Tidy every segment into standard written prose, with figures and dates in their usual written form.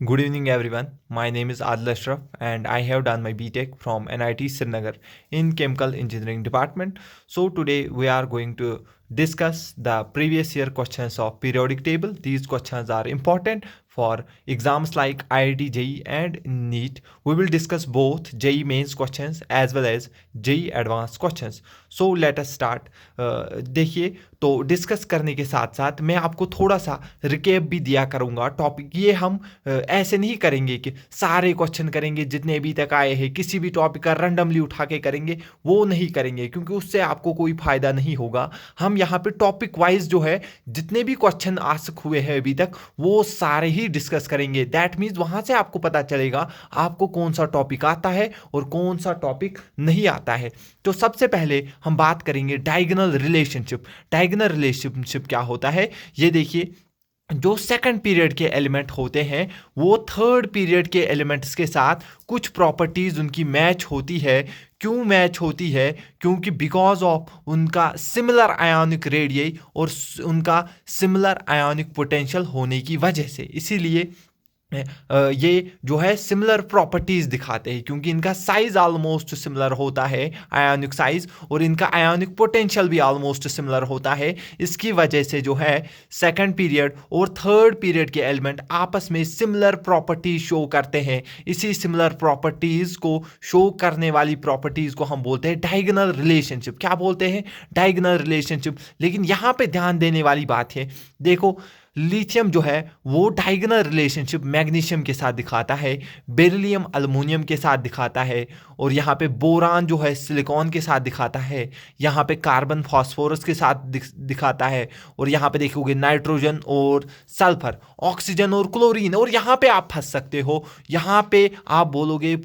Good evening, everyone. My name is Adil Ashraf, and I have done my BTech from NIT Srinagar in Chemical Engineering Department. So today we are going to discuss the previous year questions of periodic table. These questions are important for exams like IIT, JEE, and NEET. We will discuss both JEE mains questions as well as JEE advanced questions. So let us start. देखिए, तो discuss करने के साथ साथ मैं आपको थोड़ा सा रिकेप भी दिया करूंगा टॉपिक। ये हम ऐसे नहीं करेंगे कि सारे क्वेश्चन करेंगे जितने अभी तक आए हैं, किसी भी टॉपिक का रैंडमली उठा के करेंगे, वो नहीं करेंगे क्योंकि उससे आपको कोई फायदा नहीं होगा। हम यहाँ पे टॉपिक वाइज जो है जितने भी क्वेश्चन आस्क हुए हैं अभी तक वो सारे ही डिस्कस करेंगे। दैट मीन्स वहां से आपको पता चलेगा आपको कौन सा टॉपिक आता है और कौन सा टॉपिक नहीं आता है। तो सबसे पहले हम बात करेंगे डायगोनल रिलेशनशिप। डायगोनल रिलेशनशिप क्या होता है, ये देखिए। जो सेकंड पीरियड के एलिमेंट होते हैं वो थर्ड पीरियड के एलिमेंट्स के साथ कुछ प्रॉपर्टीज उनकी मैच होती है। क्यों मैच होती है? क्योंकि बिकॉज ऑफ उनका सिमिलर आयोनिक रेडियस और उनका सिमिलर आयोनिक पोटेंशियल होने की वजह से। इसीलिए ये जो है सिमिलर प्रॉपर्टीज दिखाते हैं क्योंकि इनका साइज ऑलमोस्ट सिमिलर होता है, आयोनिक साइज, और इनका आयोनिक पोटेंशियल भी ऑलमोस्ट सिमिलर होता है। इसकी वजह से जो है सेकंड पीरियड और थर्ड पीरियड के एलिमेंट आपस में सिमिलर प्रॉपर्टीज शो करते हैं। इसी सिमिलर प्रॉपर्टीज को शो करने वाली प्रॉपर्टीज को हम बोलते हैं डायगोनल रिलेशनशिप। क्या बोलते हैं? Diagonal relationship. लेकिन यहां पे ध्यान देने वाली बात है, देखो लिथियम जो है वो डायगोनल रिलेशनशिप मैग्नीशियम के साथ दिखाता है, बेरिलियम अल्युमिनियम के साथ दिखाता है, और यहाँ पे बोरान जो है सिलिकॉन के साथ दिखाता है, यहाँ पे कार्बन फास्फोरस के साथ दिखाता है, और यहाँ पे देखोगे नाइट्रोजन और सल्फर, ऑक्सीजन और क्लोरीन। और यहाँ पे आप फंस सकते हो, यहाँ पे आप बोलोगे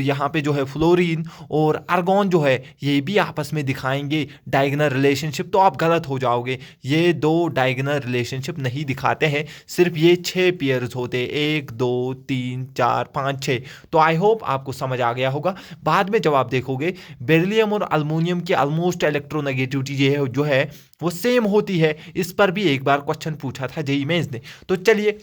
यहाँ पे जो है फ्लोरीन और आर्गॉन जो है ये भी आपस में दिखाएंगे डायगोनल रिलेशनशिप, तो आप गलत हो जाओगे। ये दो डायगोनल रिलेशनशिप नहीं दिखाते हैं, सिर्फ ये 6 पेयर्स होते हैं, 1 2 3 4 5 6। तो आई होप आपको समझ आ गया होगा। बाद में जब आप देखोगे बेरिलियम और अल्युमिनियम की ऑलमोस्ट इलेक्ट्रोनेगेटिविटी जो है वो सेम होती है। इस पर भी एक बार क्वेश्चन पूछा था जेईई मेंस ने। तो चलिए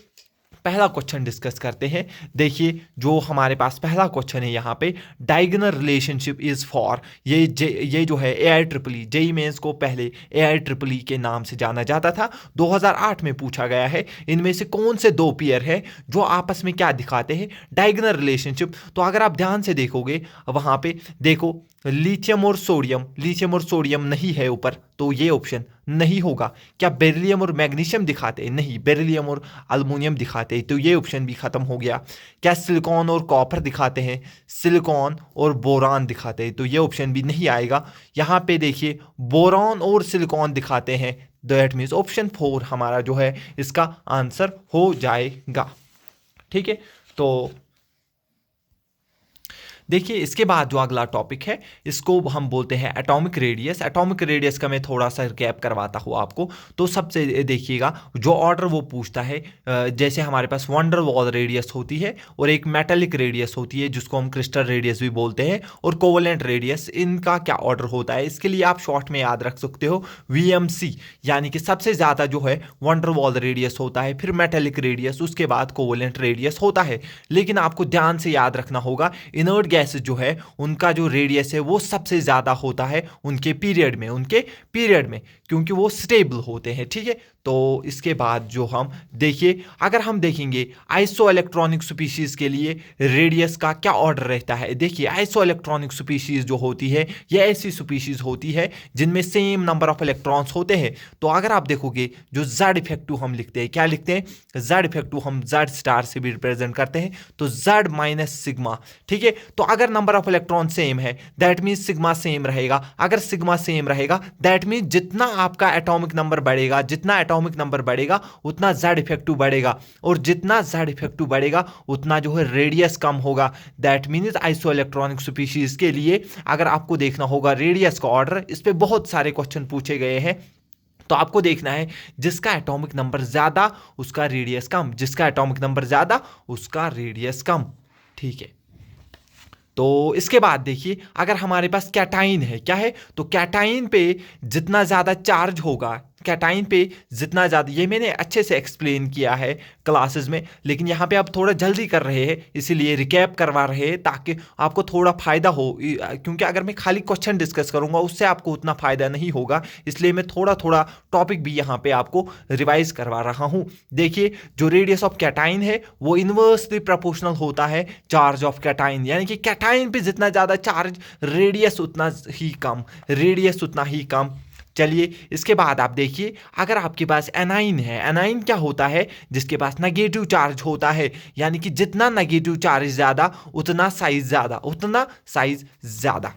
पहला क्वेश्चन डिस्कस करते हैं। देखिए जो हमारे पास पहला क्वेश्चन है यहाँ पे, डायगोनल रिलेशनशिप इज फॉर, ये जो है AIEEE, जेईई मेंस को पहले AIEEE के नाम से जाना जाता था, 2008 में पूछा गया है। इनमें से कौन से दो पेयर है जो आपस में क्या दिखाते हैं? Diagonal relationship. तो अगर आप ध्यान से देखोगे वहां पे देखो लिथियम और सोडियम नहीं है ऊपर, तो ये ऑप्शन नहीं होगा। क्या बेरिलियम और मैग्नीशियम दिखाते हैं? नहीं, बेरिलियम और अल्युमिनियम दिखाते हैं, तो ये ऑप्शन भी खत्म हो गया। क्या सिलिकॉन और कॉपर दिखाते हैं? सिलिकॉन और बोरान दिखाते हैं, तो ये ऑप्शन भी नहीं आएगा। यहाँ पे देखिए बोरान और सिलिकॉन दिखाते हैं, दैट मीन्स ऑप्शन 4 हमारा जो है इसका आंसर हो जाएगा। ठीक है, तो देखिए इसके बाद जो अगला टॉपिक है इसको हम बोलते हैं एटॉमिक रेडियस। एटॉमिक रेडियस का मैं थोड़ा सा रिकैप करवाता हूँ आपको। तो सबसे देखिएगा जो ऑर्डर वो पूछता है, जैसे हमारे पास वंडर वॉल रेडियस होती है और एक मेटेलिक रेडियस होती है जिसको हम क्रिस्टल रेडियस भी बोलते हैं, और कोवलेंट रेडियस, इनका क्या ऑर्डर होता है? इसके लिए आप शॉर्ट में याद रख सकते हो VMC, यानी कि सबसे ज़्यादा जो है वंडर वॉल रेडियस होता है, फिर मेटेलिक रेडियस, उसके बाद कोवलेंट रेडियस होता है। लेकिन आपको ध्यान से याद रखना होगा इनर्ट गैसेस जो है उनका जो रेडियस है वो सबसे ज्यादा होता है उनके पीरियड में, क्योंकि वो स्टेबल होते हैं। ठीक है, तो इसके बाद जो हम देखिए, अगर हम देखेंगे आइसो इलेक्ट्रॉनिक स्पीशीज के लिए रेडियस का क्या ऑर्डर रहता है। देखिए आइसो इलेक्ट्रॉनिक स्पीशीज जो होती है ये ऐसी स्पीशीज होती है जिनमें सेम नंबर ऑफ इलेक्ट्रॉन्स होते हैं। तो अगर आप देखोगे जो Z इफेक्टिव हम लिखते हैं, क्या लिखते हैं? Z इफेक्टिव हम Z स्टार से भी रिप्रेजेंट करते हैं, तो Z माइनस सिग्मा। ठीक है, तो अगर नंबर ऑफ इलेक्ट्रॉन सेम है दैट मीन्स सिग्मा सेम रहेगा। अगर सिग्मा सेम रहेगा दैट मीन्स जितना आपका एटॉमिक नंबर बढ़ेगा उतना Z इफेक्टिव बढ़ेगा, और जितना Z इफेक्टिव बढ़ेगा उतना जो है रेडियस कम होगा। That means iso electronic species के लिए अगर आपको देखना होगा रेडियस का ऑर्डर, इस पे बहुत सारे क्वेश्चन पूछे गए हैं, तो आपको देखना है जिसका एटॉमिक नंबर ज्यादा उसका रेडियस कम, जिसका एटॉमिक नंबर ज्यादा उसका रेडियस कम। ठीक है, तो इसके बाद देखिए अगर हमारे पास कैटाइन है, क्या है? तो कैटाइन पे जितना ज्यादा चार्ज होगा, कैटाइन पे जितना ज़्यादा, ये मैंने अच्छे से एक्सप्लेन किया है क्लासेस में, लेकिन यहाँ पे आप थोड़ा जल्दी कर रहे हैं इसीलिए रिकैप करवा रहे हैं ताकि आपको थोड़ा फ़ायदा हो, क्योंकि अगर मैं खाली क्वेश्चन डिस्कस करूँगा उससे आपको उतना फ़ायदा नहीं होगा, इसलिए मैं थोड़ा थोड़ा टॉपिक भी यहाँ पे आपको रिवाइज करवा रहा हूँ। देखिए, जो रेडियस ऑफ कैटाइन है वो इन्वर्सली प्रोपोर्शनल होता है चार्ज ऑफ कैटाइन, यानी कि कैटाइन पे जितना ज़्यादा चार्ज, रेडियस उतना ही कम, रेडियस उतना ही कम। चलिए, इसके बाद आप देखिए, अगर आपके पास एनाइन है, एनाइन क्या होता है, जिसके पास नेगेटिव चार्ज होता है, यानी कि जितना नेगेटिव चार्ज ज़्यादा उतना साइज ज़्यादा, उतना साइज ज़्यादा।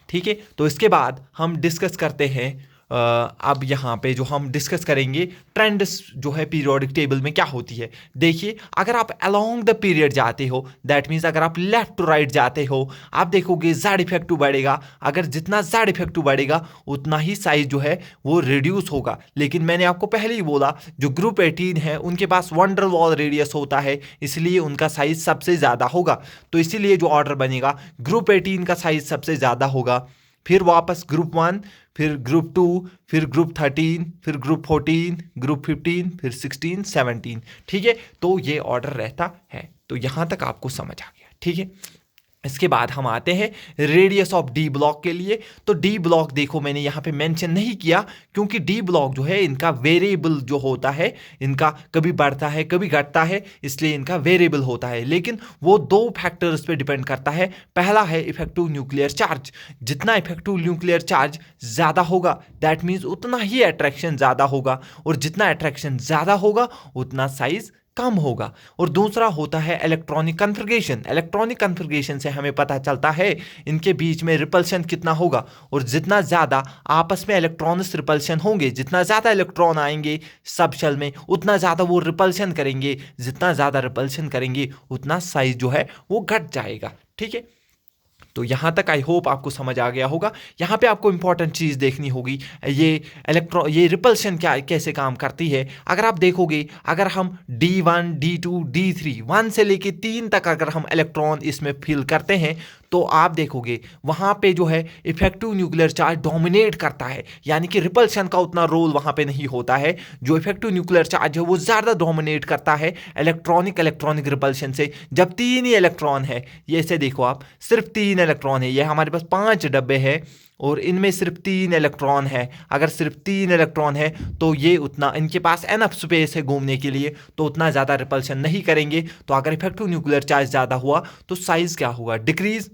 ठीक है, तो इसके बाद हम डिस्कस करते हैं अब यहाँ पे जो हम डिस्कस करेंगे ट्रेंड्स जो है पीरियोडिक टेबल में क्या होती है। देखिए, अगर आप अलोंग द पीरियड जाते हो, दैट मीन्स अगर आप लेफ्ट टू राइट जाते हो, आप देखोगे जेड इफेक्टिव बढ़ेगा। अगर जितना जेड इफेक्टिव बढ़ेगा उतना ही साइज जो है वो रिड्यूस होगा। लेकिन मैंने आपको पहले ही बोला, जो ग्रुप 18 है उनके पास वंडर वॉल रेडियस होता है, इसलिए उनका साइज सबसे ज़्यादा होगा। तो इसीलिए जो ऑर्डर बनेगा, ग्रुप 18 का साइज सबसे ज़्यादा होगा, फिर वापस ग्रुप 1, फिर ग्रुप 2, फिर ग्रुप 13, फिर ग्रुप 14, ग्रुप 15, फिर 16, 17। ठीक है, तो ये ऑर्डर रहता है। तो यहाँ तक आपको समझ आ गया। ठीक है, इसके बाद हम आते हैं रेडियस ऑफ डी ब्लॉक के लिए। तो डी ब्लॉक देखो, मैंने यहाँ पे मेंशन नहीं किया क्योंकि डी ब्लॉक जो है इनका वेरिएबल जो होता है, इनका कभी बढ़ता है कभी घटता है, इसलिए इनका वेरिएबल होता है। लेकिन वो दो फैक्टर्स पे डिपेंड करता है। पहला है इफेक्टिव न्यूक्लियर चार्ज, जितना इफेक्टिव न्यूक्लियर चार्ज ज़्यादा होगा दैट मीन्स उतना ही अट्रैक्शन ज़्यादा होगा, और जितना अट्रैक्शन ज़्यादा होगा उतना साइज कम होगा। और दूसरा होता है इलेक्ट्रॉनिक कन्फिग्रेशन। इलेक्ट्रॉनिक कन्फिग्रेशन से हमें पता चलता है इनके बीच में रिपल्शन कितना होगा, और जितना ज़्यादा आपस में इलेक्ट्रॉन्स रिपल्शन होंगे, जितना ज़्यादा इलेक्ट्रॉन आएंगे सब शेल में, उतना ज़्यादा वो रिपल्शन करेंगे, जितना ज़्यादा रिपल्शन करेंगे उतना साइज जो है वो घट जाएगा। ठीक है, तो यहाँ तक आई होप आपको समझ आ गया होगा। यहाँ पे आपको इंपॉर्टेंट चीज़ देखनी होगी, ये रिपल्शन क्या कैसे काम करती है। अगर आप देखोगे, अगर हम D1, D2, D3, 1 से लेके 3 तक अगर हम इलेक्ट्रॉन इसमें फिल करते हैं, तो आप देखोगे वहाँ पे जो है इफेक्टिव न्यूक्लियर चार्ज डोमिनेट करता है, यानी कि रिपल्शन का उतना रोल वहाँ पे नहीं होता है। जो इफेक्टिव न्यूक्लियर चार्ज है वो ज़्यादा डोमिनेट करता है इलेक्ट्रॉनिक रिपल्शन से। जब 3 ही इलेक्ट्रॉन है, ये से देखो आप, सिर्फ 3 इलेक्ट्रॉन है, ये हमारे पास 5 डब्बे हैं और इनमें सिर्फ 3 इलेक्ट्रॉन है। अगर सिर्फ 3 इलेक्ट्रॉन है तो ये उतना, इनके पास एनफ स्पेस है घूमने के लिए, तो उतना ज़्यादा रिपल्शन नहीं करेंगे। तो अगर इफेक्टिव न्यूक्लियर चार्ज ज़्यादा हुआ तो साइज़ क्या होगा, डिक्रीज।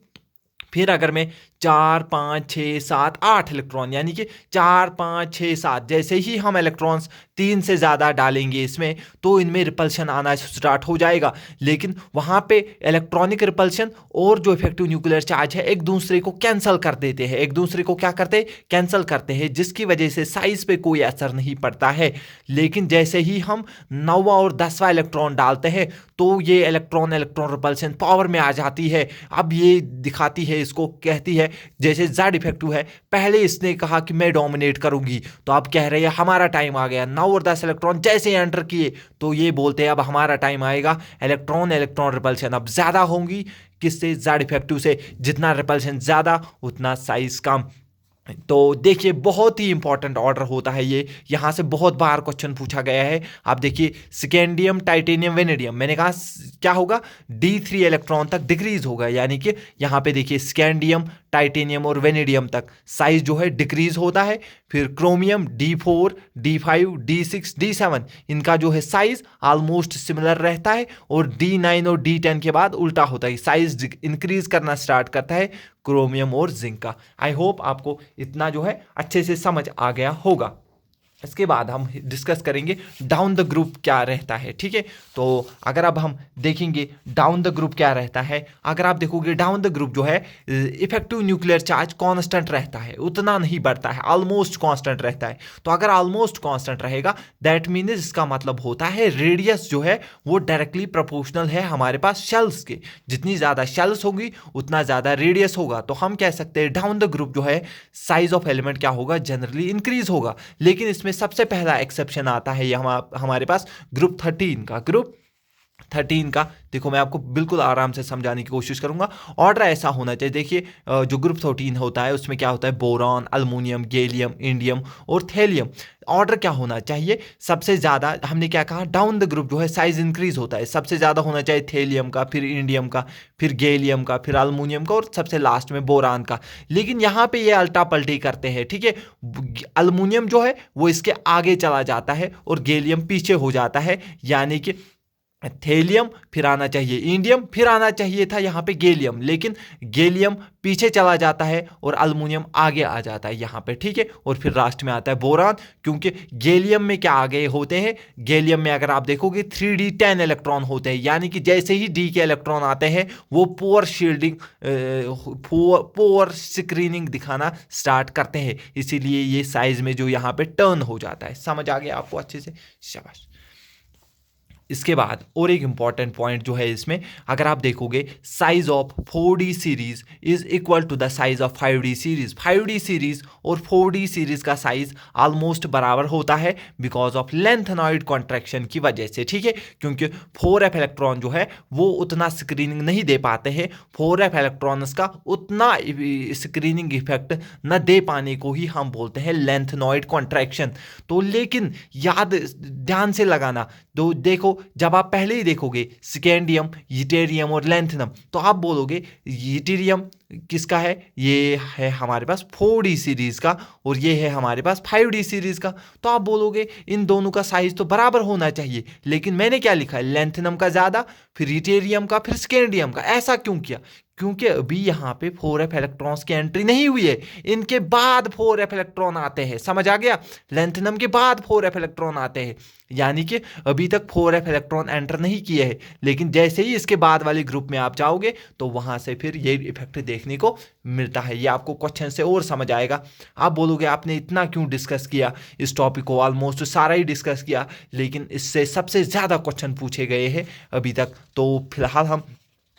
फिर अगर मैं 4, 5, 6, 7, 8 इलेक्ट्रॉन, यानी कि 4, 5, 6, 7, जैसे ही हम इलेक्ट्रॉन्स 3 से ज़्यादा डालेंगे इसमें, तो इनमें रिपल्शन आना स्टार्ट हो जाएगा। लेकिन वहाँ पे इलेक्ट्रॉनिक रिपल्शन और जो इफेक्टिव न्यूक्लियर चार्ज है एक दूसरे को कैंसिल कर देते हैं, एक दूसरे को क्या करते हैं, कैंसिल करते हैं, जिसकी वजह से साइज़ पे कोई असर नहीं पड़ता है। लेकिन जैसे ही हम 9वां और 10वां इलेक्ट्रॉन डालते हैं तो ये इलेक्ट्रॉन रिपल्शन पावर में आ जाती है। अब ये दिखाती है, इसको कहती है, जैसे जेड इफेक्टिव है, पहले इसने कहा कि मैं डोमिनेट करूंगी, तो आप कह रहे हैं हमारा टाइम आ गया। 9 और 10 इलेक्ट्रॉन जैसे एंटर किए तो ये बोलते हैं अब हमारा टाइम आएगा। इलेक्ट्रॉन रिपल्शन अब ज़्यादा होंगी, किससे, जेड इफेक्टिव से। जितना रिपल्शन ज़्यादा उतना साइज कम। तो देखिए, बहुत ही इंपॉर्टेंट ऑर्डर होता है ये, यहाँ से बहुत बार क्वेश्चन पूछा गया है। आप देखिए, स्कैंडियम, टाइटेनियम, वेनेडियम, मैंने कहा क्या होगा, D3 इलेक्ट्रॉन तक डिक्रीज होगा, यानी कि यहाँ पे देखिए स्कैंडियम, टाइटेनियम और वेनेडियम तक साइज जो है डिक्रीज होता है। फिर chromium D4, D5, D6, D7, इनका जो है साइज ऑलमोस्ट सिमिलर रहता है, और D9 और D10 के बाद उल्टा होता है, साइज इंक्रीज करना स्टार्ट करता है क्रोमियम और जिंक का। आई होप आपको इतना जो है अच्छे से समझ आ गया होगा। इसके बाद हम डिस्कस करेंगे डाउन द ग्रुप क्या रहता है। ठीक है, तो अगर अब हम देखेंगे डाउन द ग्रुप क्या रहता है, अगर आप देखोगे डाउन द ग्रुप जो है इफेक्टिव न्यूक्लियर चार्ज कांस्टेंट रहता है, उतना नहीं बढ़ता है, ऑलमोस्ट कांस्टेंट रहता है। तो अगर ऑलमोस्ट कांस्टेंट रहेगा दैट मीन्स इसका मतलब होता है रेडियस जो है वो डायरेक्टली प्रोपोर्शनल है हमारे पास शेल्स के। जितनी ज़्यादा शेल्स होगी उतना ज़्यादा रेडियस होगा। तो हम कह सकते हैं डाउन द ग्रुप जो है साइज ऑफ एलिमेंट क्या होगा, जनरली इंक्रीज होगा। लेकिन इसमें सबसे पहला एक्सेप्शन आता है यहाँ हमारे पास ग्रुप 13 का। ग्रुप 13 का देखो, मैं आपको बिल्कुल आराम से समझाने की कोशिश करूंगा। ऑर्डर ऐसा होना चाहिए। देखिए जो ग्रुप 13 होता है उसमें क्या होता है, बोरॉन, अल्मुनियम, गैलियम, इंडियम और थैलियम। ऑर्डर क्या होना चाहिए, सबसे ज्यादा हमने क्या कहा, डाउन द ग्रुप जो है साइज इंक्रीज होता है। सबसे ज्यादा होना चाहिए थैलियम का, फिर इंडियम का, फिर गैलियम का, फिर अल्मुनियम का और सबसे लास्ट में बोरान का। लेकिन यहाँ पे ये अल्टा पल्टी करते हैं, ठीक है। अल्मुनियम जो है वो इसके आगे चला जाता है और गैलियम पीछे हो जाता है, यानी कि थेलियम फिर आना चाहिए इंडियम, फिर आना चाहिए था यहाँ पे गैलियम, लेकिन गैलियम पीछे चला जाता है और अल्मुनियम आगे आ जाता है यहाँ पे, ठीक है। और फिर लास्ट में आता है बोरान, क्योंकि गैलियम में क्या आगे होते हैं, गैलियम में अगर आप देखोगे 3d10 इलेक्ट्रॉन होते हैं, यानी कि जैसे ही डी के इलेक्ट्रॉन आते हैं वो पोअर शील्डिंग, पोअर स्क्रीनिंग दिखाना स्टार्ट करते हैं, इसीलिए ये साइज में जो यहाँ पे टर्न हो जाता है। समझ आ गया आपको अच्छे से, शाबाश। इसके बाद और एक इंपॉर्टेंट पॉइंट जो है इसमें, अगर आप देखोगे size of 4D series is equal to the size of 5D series. 5D series और 4D सीरीज का साइज ऑलमोस्ट बराबर होता है बिकॉज ऑफ लेंथेनॉइड कॉन्ट्रैक्शन की वजह से, ठीक है। क्योंकि 4f इलेक्ट्रॉन जो है वो उतना स्क्रीनिंग नहीं दे पाते हैं, 4f इलेक्ट्रॉन्स का उतना स्क्रीनिंग इफेक्ट न दे पाने को ही हम बोलते हैं लेंथेनॉइड कॉन्ट्रैक्शन। तो लेकिन याद ध्यान से लगाना, तो देखो जब आप पहले ही देखोगे स्कैंडियम, यूटेरियम और लैंथेनम, तो आप बोलोगे यूटेरियम किसका है, ये है हमारे पास 4D सीरीज का और ये है हमारे पास 5D सीरीज का। तो आप बोलोगे इन दोनों का साइज तो बराबर होना चाहिए, लेकिन मैंने क्या लिखा है, लैंथेनम का ज्यादा, फिर यूटेरियम का, फिर स्कैंडियम का। ऐसा क्यों किया, क्योंकि अभी यहाँ पे 4f इलेक्ट्रॉन्स की एंट्री नहीं हुई है, इनके बाद 4f इलेक्ट्रॉन आते हैं। समझ आ गया, लैंथेनम के बाद 4f इलेक्ट्रॉन आते हैं, यानी कि अभी तक 4f इलेक्ट्रॉन एंटर नहीं किए हैं, लेकिन जैसे ही इसके बाद वाले ग्रुप में आप जाओगे तो वहां से फिर ये इफेक्ट देखने को मिलता है। ये आपको क्वेश्चन से और समझ आएगा। आप बोलोगे आपने इतना क्यों डिस्कस किया इस टॉपिक को, ऑलमोस्ट सारा ही डिस्कस किया, लेकिन इससे सबसे ज्यादा क्वेश्चन पूछे गए हैं अभी तक। तो फिलहाल हम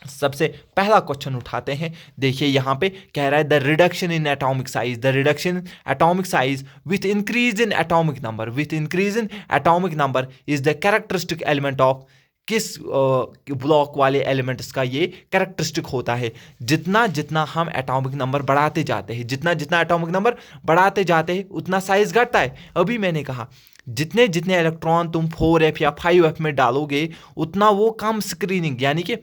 सबसे पहला क्वेश्चन उठाते हैं। देखिए यहाँ पे कह रहा है the reduction in atomic size, the reduction atomic size with increase in atomic number, with increase in atomic number is the characteristic element of, किस ब्लॉक वाले एलिमेंट्स का ये कैरेक्टरिस्टिक होता है। जितना जितना हम एटॉमिक नंबर बढ़ाते जाते हैं, जितना जितना एटॉमिक नंबर बढ़ाते जाते हैं उतना साइज घटता है। अभी मैंने कहा जितने जितने इलेक्ट्रॉन तुम 4f या 5f में डालोगे उतना वो कम स्क्रीनिंग, यानी कि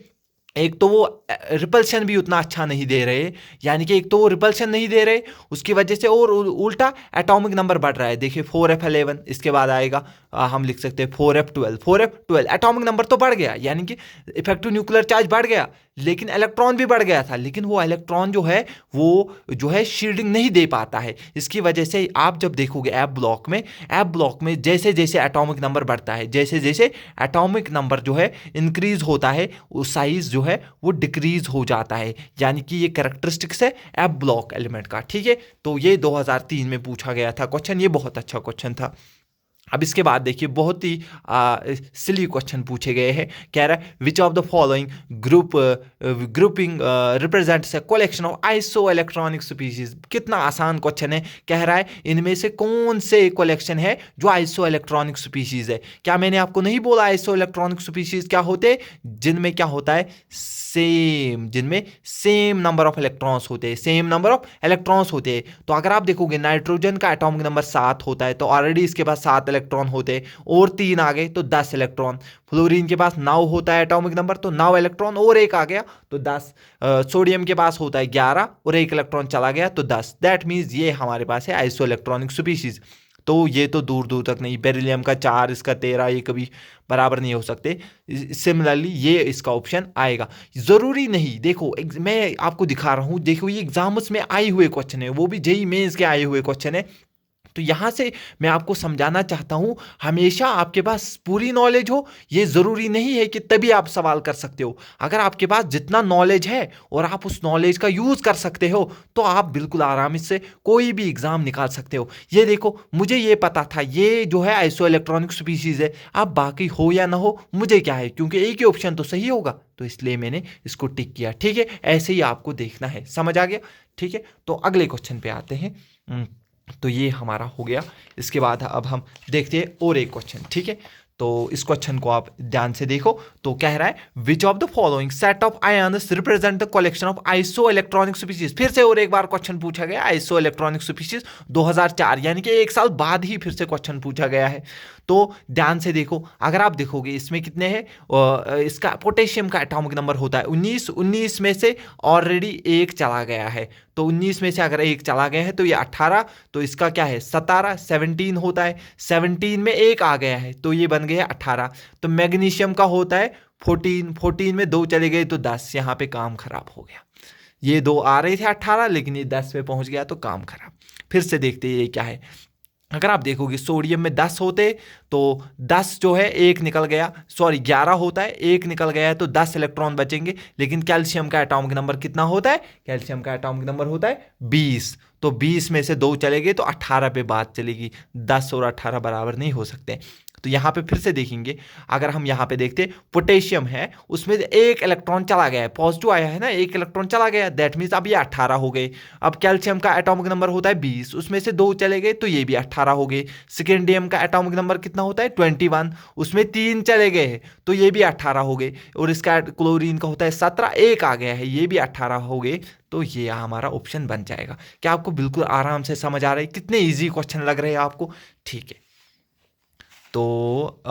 एक तो वो रिपल्शन भी उतना अच्छा नहीं दे रहे, यानी कि एक तो वो रिपल्शन नहीं दे रहे, उसकी वजह से और उल्टा एटॉमिक नंबर बढ़ रहा है। देखिए 4f11, इसके बाद आएगा हम लिख सकते हैं 4f12, 4f12 एटॉमिक नंबर तो बढ़ गया, यानी कि इफेक्टिव न्यूक्लियर चार्ज बढ़ गया, लेकिन इलेक्ट्रॉन भी बढ़ गया था, लेकिन वो इलेक्ट्रॉन जो है वो जो है शील्डिंग नहीं दे पाता है। इसकी वजह से आप जब देखोगे एफ ब्लॉक में जैसे जैसे एटॉमिक नंबर बढ़ता है, जैसे जैसे एटॉमिक नंबर जो है इंक्रीज होता है, वो साइज जो है वो डिक्रीज हो जाता है, यानी कि ये कैरेक्टरिस्टिक्स है एफ ब्लॉक एलिमेंट का, ठीक है। तो ये 2003 में पूछा गया था क्वेश्चन, ये बहुत अच्छा क्वेश्चन था। अब इसके बाद देखिए बहुत ही सिली क्वेश्चन पूछे गए हैं। कह रहा है which of the following grouping represents a collection of iso electronic species. कितना आसान क्वेश्चन है। कह रहा है इनमें से कौन से कलेक्शन है जो आइसो इलेक्ट्रॉनिक स्पीशीज है। क्या मैंने आपको नहीं बोला आइसो इलेक्ट्रॉनिक स्पीशीज क्या होते हैं, जिनमें क्या होता है जिनमें सेम नंबर ऑफ इलेक्ट्रॉन्स होते हैं, सेम नंबर ऑफ इलेक्ट्रॉन्स होते हैं। तो अगर आप देखोगे नाइट्रोजन का एटॉमिक नंबर 7 होता है, तो ऑलरेडी इसके पास 7 इलेक्ट्रॉन होते हैं और 3 आ गए तो 10 इलेक्ट्रॉन। फ्लोरीन के पास 9 होता है एटॉमिक नंबर, तो 9 इलेक्ट्रॉन और एक आ गया तो 10। सोडियम के पास होता है 11 और एक इलेक्ट्रॉन चला गया तो 10। दैट मीन्स ये हमारे पास है आइसो इलेक्ट्रॉनिक स्पीशीज। तो ये तो दूर दूर तक नहीं, बेरिलियम का 4, इसका 13, ये कभी बराबर नहीं हो सकते। सिमिलरली ये इसका ऑप्शन आएगा। जरूरी नहीं, देखो मैं आपको दिखा रहा हूं, देखो ये एग्जाम्स में आए हुए क्वेश्चन है, वो भी जेईई मेंस के आए हुए क्वेश्चन है। तो यहाँ से मैं आपको समझाना चाहता हूँ, हमेशा आपके पास पूरी नॉलेज हो ये ज़रूरी नहीं है कि तभी आप सवाल कर सकते हो। अगर आपके पास जितना नॉलेज है और आप उस नॉलेज का यूज़ कर सकते हो तो आप बिल्कुल आराम से कोई भी एग्ज़ाम निकाल सकते हो। ये देखो मुझे ये पता था ये जो है आइसो इलेक्ट्रॉनिक स्पीशीज़ है, अब बाकी हो या ना हो मुझे क्या है, क्योंकि एक ही ऑप्शन तो सही होगा, तो इसलिए मैंने इसको टिक किया। ठीक है, ऐसे ही आपको देखना है। समझ आ गया? ठीक है, तो अगले क्वेश्चन पे आते हैं। तो ये हमारा हो गया। इसके बाद अब हम देखते हैं और एक क्वेश्चन। ठीक है, तो इस क्वेश्चन को आप ध्यान से देखो। तो कह रहा है which of the following set of ions represent the collection of iso electronic species. फिर से और एक बार क्वेश्चन पूछा गया आइसो इलेक्ट्रॉनिक स्पीशीज 2004, यानी कि एक साल बाद ही फिर से क्वेश्चन पूछा गया है। तो ध्यान से देखो, अगर आप देखोगे इसमें कितने हैं, इसका पोटेशियम का एटॉमिक नंबर होता है 19, 19 में से ऑलरेडी एक चला गया है, तो 19 में से अगर एक चला गया है तो ये 18, तो इसका क्या है 17, 17 होता है, 17 में एक आ गया है तो ये बन गया 18। तो मैग्नीशियम का होता है 14, 14 में दो चले गए तो 10, यहाँ पे काम खराब हो गया। ये दो आ रहे थे 18 लेकिन ये 10 पे पहुंच गया तो काम खराब। फिर से देखते हैं ये क्या है। अगर आप देखोगे सोडियम में 10 होते तो 10 जो है एक निकल गया, सॉरी 11 होता है, एक निकल गया है तो 10 इलेक्ट्रॉन बचेंगे। लेकिन कैल्शियम का एटॉमिक नंबर कितना होता है, कैल्शियम का एटॉमिक नंबर होता है 20, तो 20 में से दो चले गए तो 18 पे बात चलेगी, 10 और 18 बराबर नहीं हो सकते। तो यहाँ पे फिर से देखेंगे, अगर हम यहाँ पे देखते पोटेशियम है उसमें एक इलेक्ट्रॉन चला गया है, पॉजिटिव आया है ना, एक इलेक्ट्रॉन चला गया, दैट मीन्स अब ये 18 हो गए। अब कैल्शियम का एटॉमिक नंबर होता है 20, उसमें से दो चले गए तो ये भी 18 हो गए। सेकेंडियम का एटॉमिक नंबर कितना होता है 21, उसमें तीन चले गए तो ये भी 18 हो गए। और इसका क्लोरीन का होता है 17, एक आ गया है ये भी 18 हो गए। तो ये हमारा ऑप्शन बन जाएगा। क्या आपको बिल्कुल आराम से समझ आ रहा है, कितने ईजी क्वेश्चन लग रहे हैं आपको? ठीक है, तो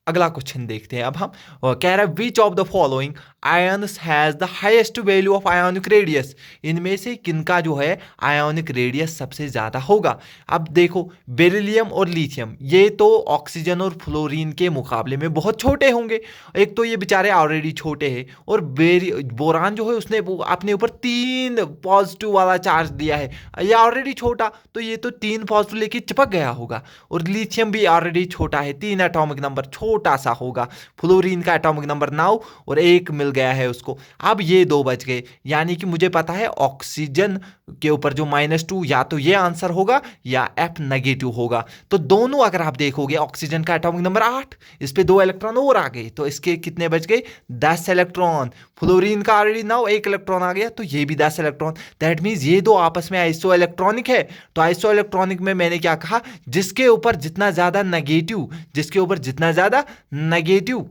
अगला क्वेश्चन देखते हैं अब हम। कह रहा है which of the following ions has the highest value of ionic radius. इनमें से किनका जो है आयोनिक रेडियस सबसे ज्यादा होगा। अब देखो बेरिलियम और लिथियम ये तो ऑक्सीजन और फ्लोरीन के मुकाबले में बहुत छोटे होंगे, एक तो ये बेचारे ऑलरेडी छोटे हैं, और बोरान जो है उसने अपने ऊपर 3 पॉजिटिव वाला चार्ज दिया है, ये ऑलरेडी छोटा, तो ये तो 3 पॉजिटिव लेके चिपक गया होगा। और लिथियम भी ऑलरेडी छोटा है, 3 एटॉमिक नंबर, छोटा सा होगा। फ्लोरीन का एटॉमिक नंबर 9 और एक मिल गया है उसको। अब ये दो बच गए, यानी कि मुझे पता है ऑक्सीजन के ऊपर जो -2 या तो ये आंसर होगा या F नेगेटिव होगा। तो दोनों अगर आप देखोगे ऑक्सीजन का एटॉमिक नंबर 8, इस पे 2 इलेक्ट्रॉन और आ गए तो इसके कितने बच गए 10 इलेक्ट्रॉन। फ्लोरीन का ऑलरेडी 9, एक इलेक्ट्रॉन आ गया तो ये भी 10 इलेक्ट्रॉन। दैट मीन्स ये दो आपस में आइसो इलेक्ट्रॉनिक है। तो आइसो इलेक्ट्रॉनिक में मैंने क्या कहा, जिसके ऊपर जितना ज्यादा नेगेटिव, जिसके ऊपर जितना ज्यादा नेगेटिव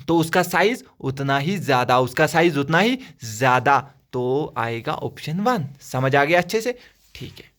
तो उसका साइज उतना ही ज्यादा, उसका साइज उतना ही ज्यादा, तो आएगा ऑप्शन 1। समझ आ गया अच्छे से? ठीक है,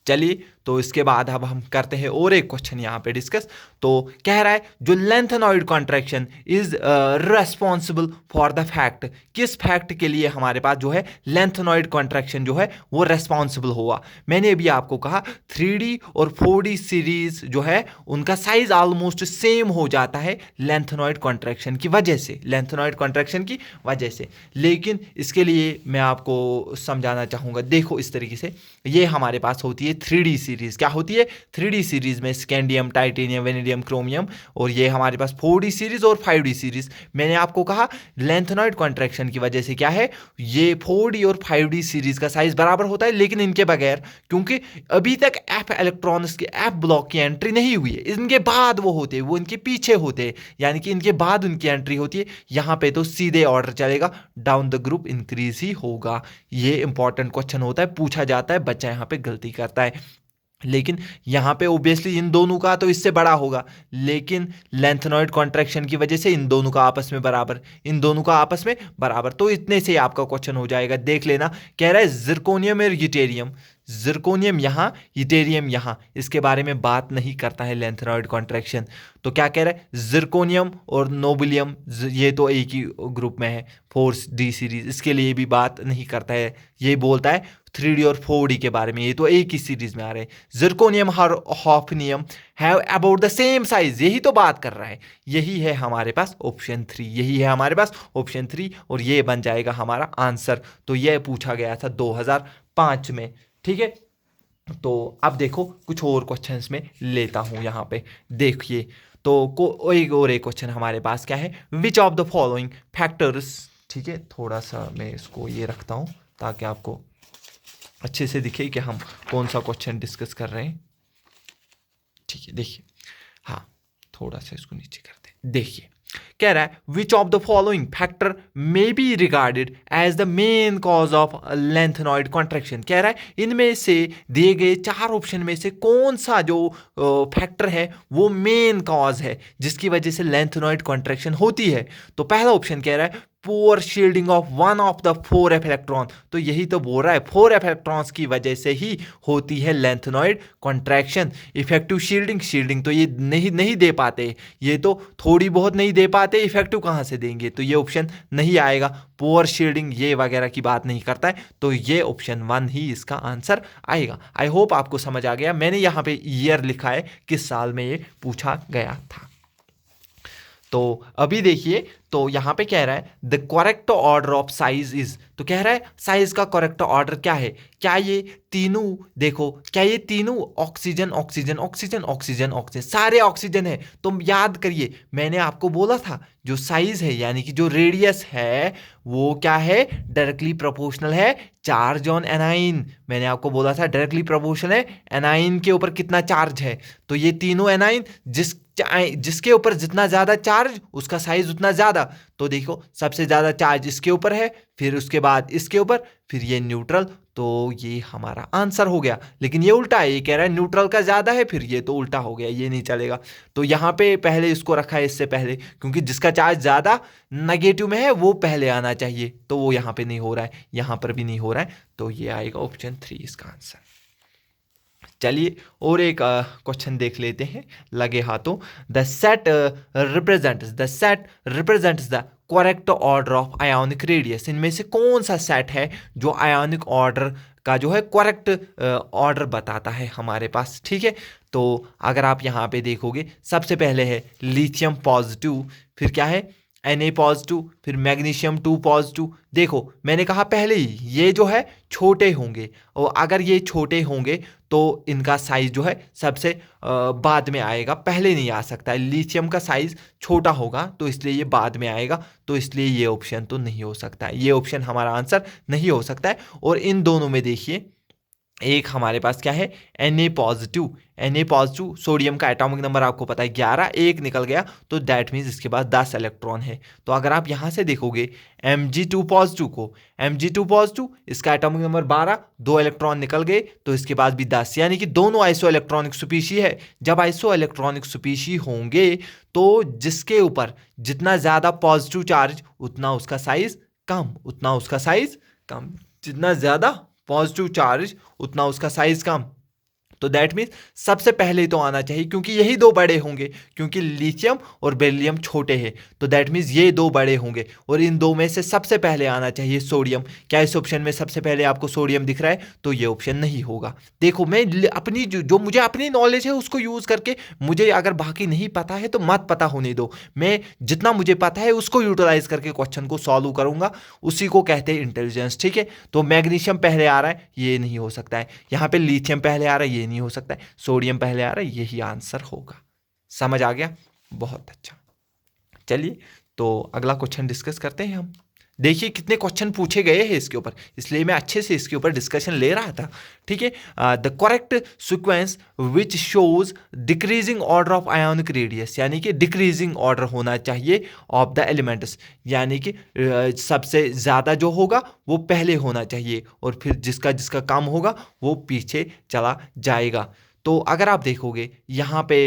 चलिए तो इसके बाद अब हम करते हैं और एक क्वेश्चन यहाँ पे डिस्कस। तो कह रहा है जो lanthanoid contraction is responsible for the fact, किस फैक्ट के लिए हमारे पास जो है लेंथेनॉइड कॉन्ट्रैक्शन जो है वो रेस्पॉन्सिबल हुआ। मैंने अभी आपको कहा 3D और 4D सीरीज जो है उनका साइज ऑलमोस्ट सेम हो जाता है लेंथेनॉइड कॉन्ट्रैक्शन की वजह से, लेंथेनॉइड कॉन्ट्रैक्शन की वजह से। लेकिन इसके लिए मैं आपको समझाना चाहूँगा, देखो इस तरीके से ये हमारे पास होती है 3D सीरीज। क्या होती है 3D सीरीज में स्कैंडियम, टाइटेनियम, वेनेडियम, क्रोमियम, और ये हमारे पास 4D सीरीज और 5D सीरीज। मैंने आपको कहा लेंथेनॉइड कॉन्ट्रैक्शन की वजह से क्या है, ये 4D और 5D सीरीज का साइज बराबर होता है, लेकिन इनके बगैर, क्योंकि अभी तक F इलेक्ट्रॉन्स के F ब्लॉक की एंट्री नहीं हुई है, इनके बाद वो होते हैं, वो इनके पीछे होते हैं, यानी कि इनके बाद उनकी एंट्री होती है। यहाँ पे तो सीधे ऑर्डर चलेगा, डाउन द ग्रुप इंक्रीज ही होगा। ये इंपॉर्टेंट क्वेश्चन होता है, पूछा जाता है, बच्चा यहाँ पे गलती करता है। लेकिन यहाँ पे ओबियसली इन दोनों का तो इससे बड़ा होगा, लेकिन लेंथेनॉइड कॉन्ट्रैक्शन की वजह से इन दोनों का आपस में बराबर, इन दोनों का आपस में बराबर, तो इतने से आपका क्वेश्चन हो जाएगा। देख लेना, कह रहा है जिरकोनियम और यूटेरियम, जिरकोनियम यहाँ, यूटेरियम यहाँ, इसके बारे में बात नहीं करता है लेंथेनॉइड कॉन्ट्रैक्शन। तो क्या कह रहा है जिरकोनियम और नोबिलियम, ये तो एक ही ग्रुप में है, 4D सीरीज, इसके लिए भी बात नहीं करता है, ये बोलता है 3D और 4D के बारे में, ये तो एक ही सीरीज में आ रहे हैं। जिरकोनियम और hafnium have about the same size, यही तो बात कर रहा है, यही है हमारे पास ऑप्शन 3, यही है हमारे पास ऑप्शन 3, और ये बन जाएगा हमारा आंसर। तो ये पूछा गया था 2005 में। ठीक है, तो अब देखो कुछ और क्वेश्चंस में लेता हूं यहाँ पे, देखिए। तो एक और एक क्वेश्चन हमारे पास क्या है, which of the following factors. ठीक है, थोड़ा सा मैं इसको ये रखता हूं ताकि आपको अच्छे से दिखे कि हम कौन सा क्वेश्चन डिस्कस कर रहे हैं। ठीक है, देखिए, हाँ थोड़ा सा इसको नीचे करते हैं। देखिए कह रहा है which of the following factor may be regarded as the main cause of lanthanoid contraction. कह रहा है इनमें से दिए गए 4 ऑप्शन में से कौन सा जो फैक्टर है वो मेन कॉज है जिसकी वजह से लेंथेनॉइड कॉन्ट्रैक्शन होती है। तो पहला ऑप्शन कह रहा है poor shielding of one of the 4f electron. तो यही तो बोल रहा है 4f इलेक्ट्रॉन्स की वजह से ही होती है लेंथेनॉइड कॉन्ट्रैक्शन। इफेक्टिव शील्डिंग तो ये नहीं दे पाते, ये तो थोड़ी बहुत नहीं दे पाते, इफेक्टिव कहाँ से देंगे, तो ये ऑप्शन नहीं आएगा। पोअर शील्डिंग ये वगैरह की बात नहीं करता है, तो ये ऑप्शन 1 ही इसका आंसर आएगा। आई होप आपको समझ आ गया। मैंने यहाँ पे ईयर लिखा है किस साल में ये पूछा गया था। तो अभी देखिए, तो यहां पे कह रहा है the correct order of size is. तो कह रहा है साइज का करेक्ट ऑर्डर क्या है। क्या ये तीनों, देखो क्या ये तीनों oxygen oxygen oxygen oxygen oxygen सारे ऑक्सीजन है। तो याद करिए मैंने आपको बोला था जो साइज है यानी कि जो रेडियस है वो क्या है, डायरेक्टली प्रोपोर्शनल है चार्ज ऑन एनाइन। मैंने आपको बोला था डायरेक्टली प्रोपोर्शनल है एनाइन के ऊपर कितना चार्ज है। तो ये तीनों एनाइन जिसके ऊपर जितना ज्यादा चार्ज उसका साइज उतना ज्यादा। तो देखो सबसे ज्यादा चार्ज इसके ऊपर है, फिर उसके बाद इसके ऊपर, फिर ये न्यूट्रल। तो ये हमारा आंसर हो गया। लेकिन ये उल्टा है, ये कह रहा है न्यूट्रल का ज्यादा है, फिर ये तो उल्टा हो गया, ये नहीं चलेगा। तो यहाँ पे पहले इसको रखा है इससे पहले, क्योंकि जिसका चार्ज ज्यादा नेगेटिव में है वो पहले आना चाहिए। तो वो यहाँ पे नहीं हो रहा है, यहाँ पर भी नहीं हो रहा है, तो ये आएगा ऑप्शन 3 इसका आंसर। चलिए और एक क्वेश्चन देख लेते हैं लगे हाथों। The set represents the correct order of ionic radius. इनमें से कौन सा सेट है जो आयोनिक ऑर्डर का जो है करेक्ट ऑर्डर बताता है हमारे पास। ठीक है, तो अगर आप यहाँ पे देखोगे सबसे पहले है लिथियम पॉजिटिव, फिर क्या है Na पॉजिटिव, फिर मैग्नीशियम 2 पॉजिटिव। देखो मैंने कहा पहले ही ये जो है छोटे होंगे, और अगर ये छोटे होंगे तो इनका साइज जो है सबसे बाद में आएगा, पहले नहीं आ सकता है। लिथियम का साइज छोटा होगा तो इसलिए ये बाद में आएगा, तो इसलिए ये ऑप्शन तो नहीं हो सकता है, ये ऑप्शन हमारा आंसर नहीं हो सकता है। और इन दोनों में देखिए एक हमारे पास क्या है Na पॉजिटिव, सोडियम का एटॉमिक नंबर आपको पता है 11, एक निकल गया तो दैट मीन्स इसके पास 10 इलेक्ट्रॉन है। तो अगर आप यहाँ से देखोगे Mg2 पॉजिटिव को, Mg2 पॉजिटिव इसका एटॉमिक नंबर 12, 2 इलेक्ट्रॉन निकल गए तो इसके पास भी 10, यानी कि दोनों आइसो इलेक्ट्रॉनिक स्पीशी है। जब आइसो इलेक्ट्रॉनिक स्पीशी होंगे तो जिसके ऊपर जितना ज़्यादा पॉजिटिव चार्ज उतना उसका साइज कम, उतना उसका साइज कम, जितना ज़्यादा पॉजिटिव चार्ज उतना उसका साइज कम। तो दैट मीन्स सबसे पहले तो आना चाहिए, क्योंकि यही दो बड़े होंगे, क्योंकि लिथियम और बेरिलियम छोटे हैं, तो दैट मीन्स ये दो बड़े होंगे। और इन दो में से सबसे पहले आना चाहिए सोडियम। क्या इस ऑप्शन में सबसे पहले आपको सोडियम दिख रहा है, तो ये ऑप्शन नहीं होगा। देखो मैं अपनी जो मुझे अपनी नॉलेज है उसको यूज़ करके, मुझे अगर बाकी नहीं पता है तो मत पता होने दो, मैं जितना मुझे पता है उसको यूटिलाइज करके क्वेश्चन को सॉल्व करूंगा, उसी को कहते हैं इंटेलिजेंस। ठीक है, तो मैग्नीशियम पहले आ रहा है, ये नहीं हो सकता है। यहाँ पे लिथियम पहले आ रहा है, ये नहीं हो सकता है। सोडियम पहले आ रहा है, यही आंसर होगा। समझ आ गया, बहुत अच्छा। चलिए तो अगला क्वेश्चन डिस्कस करते हैं हम। देखिए कितने क्वेश्चन पूछे गए हैं इसके ऊपर, इसलिए मैं अच्छे से इसके ऊपर डिस्कशन ले रहा था। ठीक है, the correct sequence which shows decreasing order of ionic radius, यानी कि डिक्रीजिंग ऑर्डर होना चाहिए ऑफ द एलिमेंट्स, यानी कि सबसे ज़्यादा जो होगा वो पहले होना चाहिए और फिर जिसका जिसका कम होगा वो पीछे चला जाएगा। तो अगर आप देखोगे यहाँ पे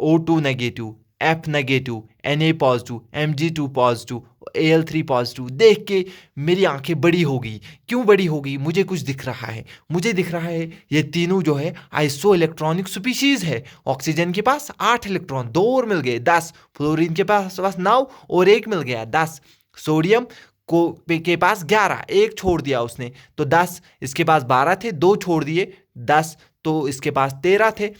O2 negative, F negative, Na positive, Mg2 positive, Al3 positive, देख के मेरी आंखें बड़ी होगी। क्यों बड़ी होगी, मुझे कुछ दिख रहा है, मुझे दिख रहा है ये तीनों जो है आइसो इलेक्ट्रॉनिक स्पीशीज है। ऑक्सीजन के पास 8 इलेक्ट्रॉन, 2 और मिल गए 10, फ्लोरीन के पास 9 और 1 मिल गया 10, सोडियम के पास 11, एक छोड़ दिया उसने तो 10, इसके पास 12 थे, 2 छोड़ दिए 10, तो इसके पास 13 थे।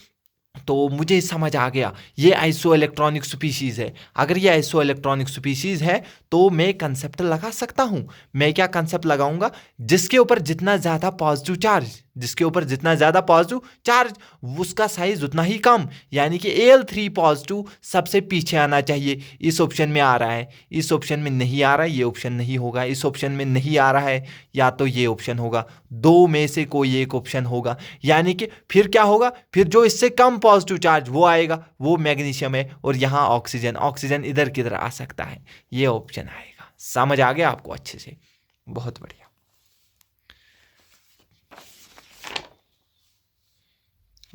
तो मुझे समझ आ गया ये आइसो इलेक्ट्रॉनिक स्पीशीज है। अगर ये आइसो इलेक्ट्रॉनिक स्पीशीज है तो मैं कंसेप्ट लगा सकता हूं। मैं क्या कंसेप्ट लगाऊंगा, जिसके ऊपर जितना ज्यादा पॉजिटिव चार्ज, जिसके ऊपर जितना ज्यादा पॉजिटिव चार्ज उसका साइज उतना ही कम, यानी कि Al3 पॉजिटिव सबसे पीछे आना चाहिए। इस ऑप्शन में आ रहा है, इस ऑप्शन में नहीं आ रहा है, ये ऑप्शन नहीं होगा। इस ऑप्शन में नहीं आ रहा है, या तो ये ऑप्शन होगा, दो में से कोई एक ऑप्शन होगा। यानी कि फिर क्या होगा, फिर जो इससे कम पॉजिटिव चार्ज वो आएगा, वो मैग्नीशियम है, और यहाँ ऑक्सीजन, ऑक्सीजन इधर किधर आ सकता है, ये ऑप्शन आएगा। समझ आ गया आपको अच्छे से? बहुत बढ़िया।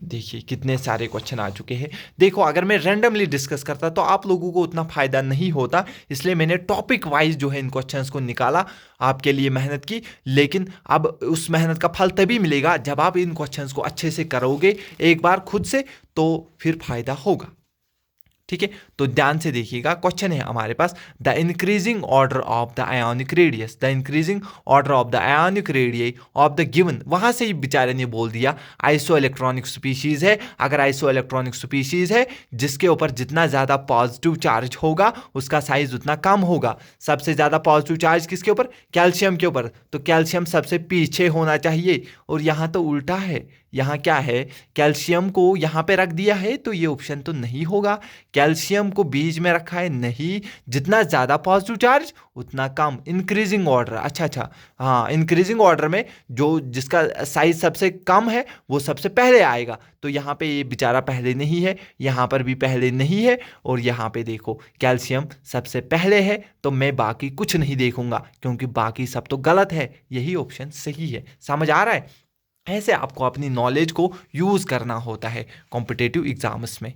देखिए कितने सारे क्वेश्चन आ चुके हैं। देखो अगर मैं रैंडमली डिस्कस करता तो आप लोगों को उतना फायदा नहीं होता, इसलिए मैंने टॉपिक वाइज जो है इन क्वेश्चंस को निकाला, आपके लिए मेहनत की। लेकिन अब उस मेहनत का फल तभी मिलेगा जब आप इन क्वेश्चंस को अच्छे से करोगे एक बार खुद से, तो फिर फायदा होगा। ठीक है, तो ध्यान से देखिएगा। क्वेश्चन है हमारे पास, the increasing order of the ionic radius, the increasing order of the ionic radius of the given, वहां से ही बेचारे ने बोल दिया आइसो इलेक्ट्रॉनिक स्पीशीज है। अगर आइसो इलेक्ट्रॉनिक स्पीशीज है जिसके ऊपर जितना ज्यादा पॉजिटिव चार्ज होगा उसका साइज उतना कम होगा। सबसे ज्यादा पॉजिटिव चार्ज किसके ऊपर? कैल्शियम के ऊपर, तो कैल्शियम सबसे पीछे होना चाहिए। और यहां तो उल्टा है, यहाँ क्या है, कैल्शियम को यहाँ पे रख दिया है, तो ये ऑप्शन तो नहीं होगा। कैल्शियम को बीच में रखा है, नहीं, जितना ज़्यादा पॉजिटिव चार्ज उतना कम। इंक्रीजिंग ऑर्डर, अच्छा, हाँ, इंक्रीजिंग ऑर्डर में जो जिसका साइज सबसे कम है वो सबसे पहले आएगा। तो यहाँ पे ये बेचारा पहले नहीं है, यहाँ पर भी पहले नहीं है, और यहाँ पे देखो कैल्शियम सबसे पहले है, तो मैं बाकी कुछ नहीं देखूंगा क्योंकि बाकी सब तो गलत है, यही ऑप्शन सही है। समझ आ रहा है? ऐसे आपको अपनी नॉलेज को यूज करना होता है कॉम्पिटेटिव एग्जाम्स में।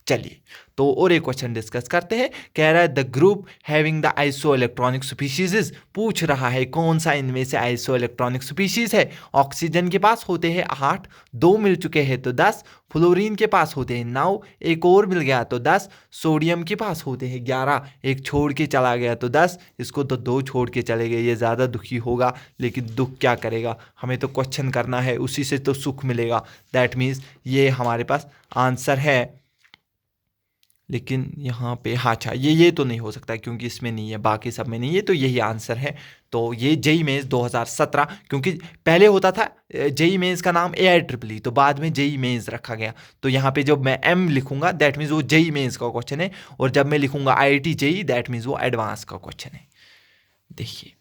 चलिए तो और एक क्वेश्चन डिस्कस करते हैं। कह रहा है the group having the iso electronic species, पूछ रहा है कौन सा इनमें से आइसो इलेक्ट्रॉनिक स्पीशीज है। ऑक्सीजन के पास होते हैं 8, 2 मिल चुके हैं तो 10, फ्लोरीन के पास होते हैं 9, एक और मिल गया तो 10, सोडियम के पास होते हैं 11, एक छोड़ के चला गया तो 10, इसको तो 2 छोड़ के चले गए, ये ज़्यादा दुखी होगा, लेकिन दुख क्या करेगा, हमें तो क्वेश्चन करना है, उसी से तो सुख मिलेगा। दैट मीन्स ये हमारे पास आंसर है। लेकिन यहाँ पे हाँ, अच्छा, ये तो नहीं हो सकता क्योंकि इसमें नहीं है, बाकी सब में नहीं है, तो यही आंसर है। तो ये जेई मेंस 2017, क्योंकि पहले होता था जेई मेंस का नाम AIEEE, तो बाद में जेई मेंस रखा गया। तो यहाँ पे जब मैं M लिखूंगा दैट मीन्स वो जेई मेंस का क्वेश्चन है, और जब मैं लिखूंगा IIT जेई दैट मीन्स वो एडवांस का क्वेश्चन है। देखिए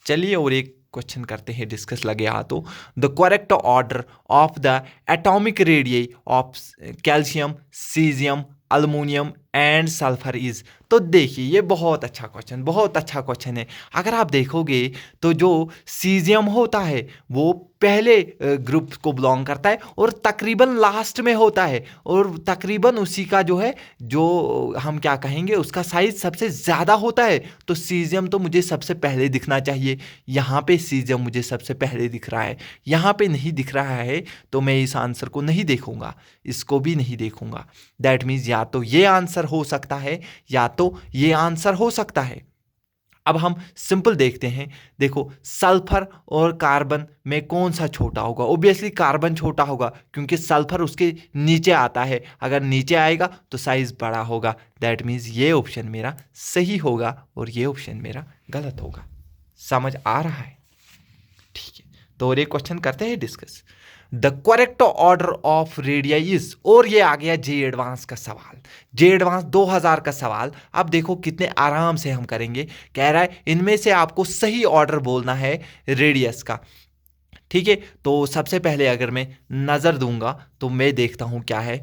चलिए और एक क्वेश्चन करते हैं डिस्कस लगे हाथों। The correct order of the atomic radius of calcium, caesium, aluminium and sulphur is. तो देखिए ये बहुत अच्छा क्वेश्चन, बहुत अच्छा क्वेश्चन है। अगर आप देखोगे तो जो सीजियम होता है वो पहले ग्रुप को बिलोंग करता है और तकरीबन लास्ट में होता है, और तकरीबन उसी का जो है, जो हम क्या कहेंगे, उसका साइज सबसे ज़्यादा होता है। तो सीजियम तो मुझे सबसे पहले दिखना चाहिए। यहाँ पे सीजियम मुझे सबसे पहले दिख रहा है, यहाँ पे नहीं दिख रहा है, तो मैं इस आंसर को नहीं देखूंगा, इसको भी नहीं देखूंगा। दैट मीन्स या तो ये आंसर हो सकता है या तो ये आंसर हो सकता है। अब हम सिंपल देखते हैं। देखो सल्फर और कार्बन में कौन सा छोटा होगा? ऑब्वियसली कार्बन छोटा होगा क्योंकि सल्फर उसके नीचे आता है, अगर नीचे आएगा तो साइज बड़ा होगा। दैट मीन्स ये ऑप्शन मेरा सही होगा और ये ऑप्शन मेरा गलत होगा। समझ आ रहा है? ठीक है, तो और एक क्वेश्चन करते हैं discuss. The correct order of radius is, और ये आ गया जे एडवांस का सवाल, जे एडवांस 2000 का सवाल। अब देखो कितने आराम से हम करेंगे। कह रहा है इनमें से आपको सही ऑर्डर बोलना है रेडियस का। ठीक है, तो सबसे पहले अगर मैं नज़र दूंगा तो मैं देखता हूं क्या है।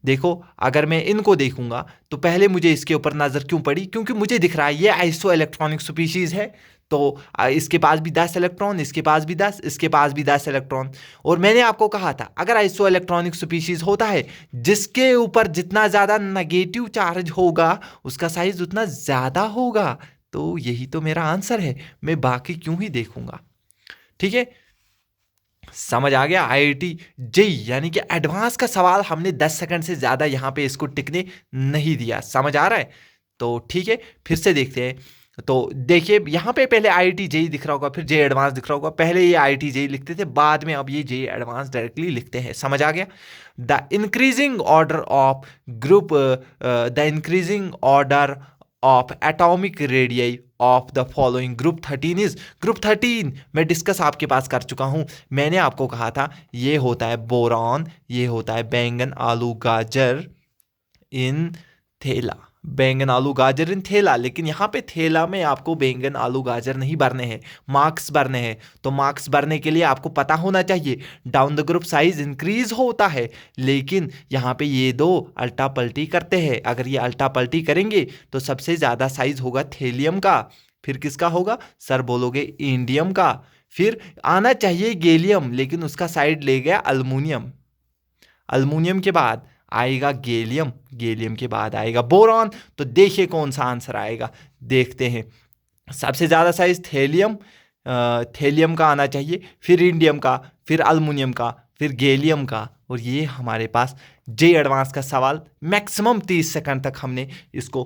देखो अगर मैं इनको देखूंगा तो पहले मुझे इसके ऊपर नज़र क्यों पड़ी? क्योंकि मुझे दिख रहा है ये आइसो इलेक्ट्रॉनिक स्पीशीज है, तो इसके पास भी 10 इलेक्ट्रॉन, इसके पास भी 10, इसके पास भी 10 इलेक्ट्रॉन। और मैंने आपको कहा था अगर आइसो इलेक्ट्रॉनिक स्पीशीज होता है जिसके ऊपर जितना ज़्यादा नेगेटिव चार्ज होगा उसका साइज उतना ज़्यादा होगा, तो यही तो मेरा आंसर है, मैं बाकी क्यों ही देखूंगा। ठीक है, समझ आ गया? IIT जेई यानी कि एडवांस का सवाल हमने 10 सेकंड से ज़्यादा यहाँ पे इसको टिकने नहीं दिया। समझ आ रहा है? तो ठीक है, फिर से देखते हैं। तो देखिए यहाँ पे पहले IIT जेई दिख रहा होगा, फिर जे एडवांस दिख रहा होगा। पहले ये IIT जेई लिखते थे, बाद में अब ये जे एडवांस डायरेक्टली लिखते हैं। समझ आ गया? The increasing order of group, the increasing order of atomic radius of the following group 13 is. Group 13 मैं डिस्कस आपके पास कर चुका हूं। मैंने आपको कहा था ये होता है बोरॉन, ये होता है बैंगन, आलू, गाजर, इन थेला, बैंगन आलू गाजर इन थैला, लेकिन यहाँ पे थैला में आपको बैंगन आलू गाजर नहीं भरने हैं, मार्क्स भरने हैं। तो मार्क्स भरने के लिए आपको पता होना चाहिए down the group size increase होता है, लेकिन यहाँ पे ये दो अल्टा पल्टी करते हैं। अगर ये अल्टा पल्टी करेंगे तो सबसे ज़्यादा साइज होगा थैलियम का, फिर किसका होगा सर बोलोगे इंडियम का, फिर आना चाहिए गैलियम, लेकिन उसका साइड ले गया अल्मुनियम। अल्मुनियम के बाद आएगा गैलियम, गैलियम के बाद आएगा बोरॉन। तो देखिए कौन सा आंसर आएगा, देखते हैं। सबसे ज़्यादा साइज थैलियम, थैलियम का आना चाहिए, फिर इंडियम का, फिर अल्मुनियम का, फिर गैलियम का। और ये हमारे पास जे एडवांस का सवाल मैक्सिमम 30 सेकंड तक हमने इसको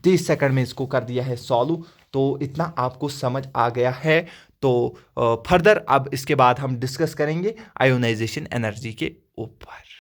30 सेकंड में इसको कर दिया है सॉल्व। तो इतना आपको समझ आ गया है। तो फर्दर अब इसके बाद हम डिस्कस करेंगे आयोनाइजेशन एनर्जी के ऊपर।